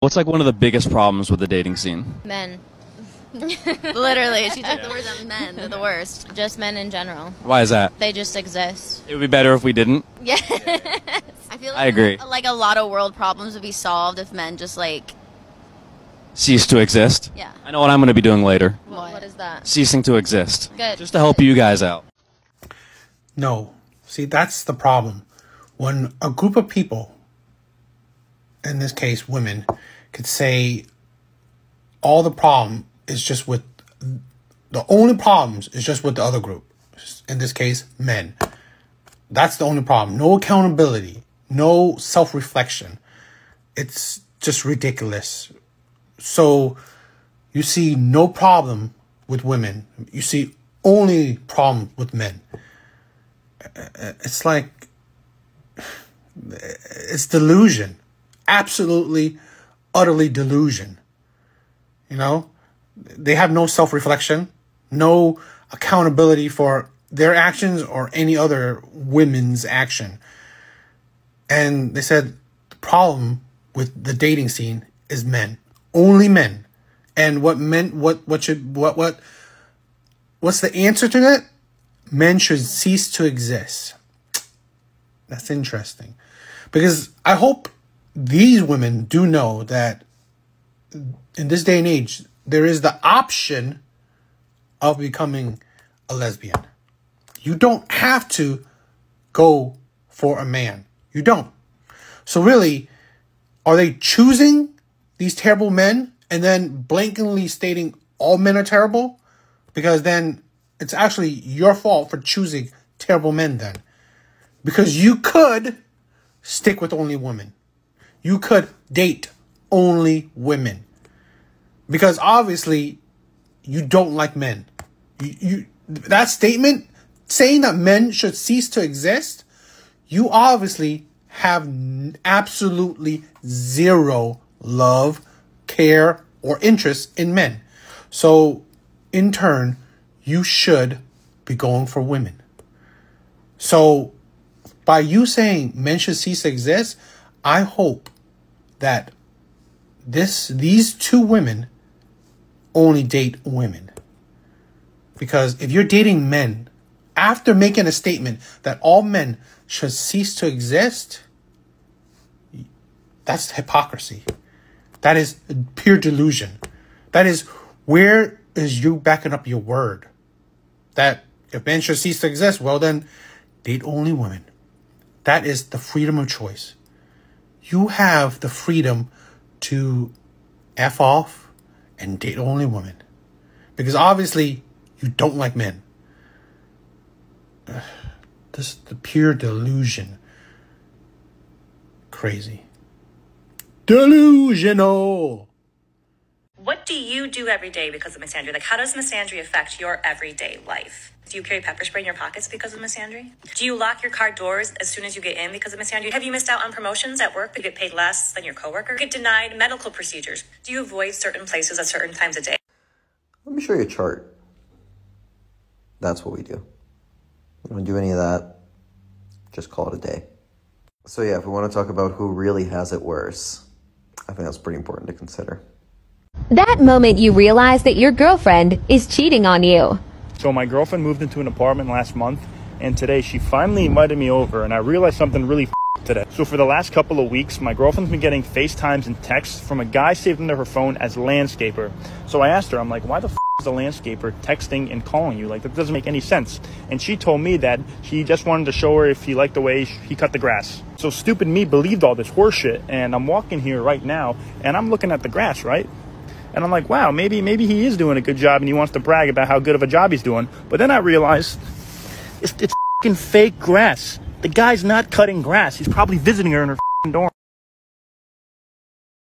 What's like one of the biggest problems with the dating scene? Men. Literally, she took the words out. Men, they're the worst. Just men in general. Why is that? They just exist. It would be better if we didn't. Yes. I feel like I agree. Like a lot of world problems would be solved if men just like Cease to exist? Yeah. I know what I'm going to be doing later. What is that? Ceasing to exist. Good. Just to help you guys out. No. See, that's the problem. When a group of people, in this case women, could say all the problem is just with, the only problems is just with the other group. In this case, men. That's the only problem. No accountability. No self-reflection. It's just ridiculous. So you see no problem with women. You see only problem with men. It's like, it's delusion. Absolutely, utterly delusion. You know, they have no self-reflection, no accountability for their actions or any other women's action. And they said the problem with the dating scene is men, only men. And what's the answer to that? Men should cease to exist. That's interesting, because I hope these women do know that in this day and age, there is the option of becoming a lesbian. You don't have to go for a man. You don't. So really, are they choosing these terrible men and then blatantly stating all men are terrible? Because then it's actually your fault for choosing terrible men then. Because you could stick with only women. You could date only women. Because obviously you don't like men. That statement saying that men should cease to exist, you obviously have absolutely zero love, care, or interest in men. So in turn, you should be going for women. So by you saying men should cease to exist, I hope that these two women only date women. Because if you're dating men, after making a statement that all men should cease to exist, that's hypocrisy. That is pure delusion. That is, where is you backing up your word? That if men should cease to exist, well then, date only women. That is the freedom of choice. You have the freedom to F off and date only women. Because obviously, you don't like men. This is the pure delusion. Crazy. Delusional. What do you do every day because of misandry? Like, how does misandry affect your everyday life? Do you carry pepper spray in your pockets because of misandry? Do you lock your car doors as soon as you get in because of misandry? Have you missed out on promotions at work because you get paid less than your coworker? Get denied medical procedures? Do you avoid certain places at certain times of day? Let me show you a chart. That's what we do. We don't do any of that. Just call it a day. So yeah, if we want to talk about who really has it worse, I think that's pretty important to consider. That moment you realize that your girlfriend is cheating on you. So my girlfriend moved into an apartment last month, and today she finally invited me over, and I realized something really today. So for the last couple of weeks, my girlfriend's been getting FaceTimes and texts from a guy saved under her phone as landscaper. So I asked her, I'm like, why the is a landscaper texting and calling you? Like, that doesn't make any sense. And she told me that he just wanted to show her if he liked the way he cut the grass. So stupid me believed all this horseshit, and I'm walking here right now, and I'm looking at the grass, right? And I'm like, wow, maybe he is doing a good job and he wants to brag about how good of a job he's doing. But then I realized it's fucking fake grass. The guy's not cutting grass. He's probably visiting her in her dorm.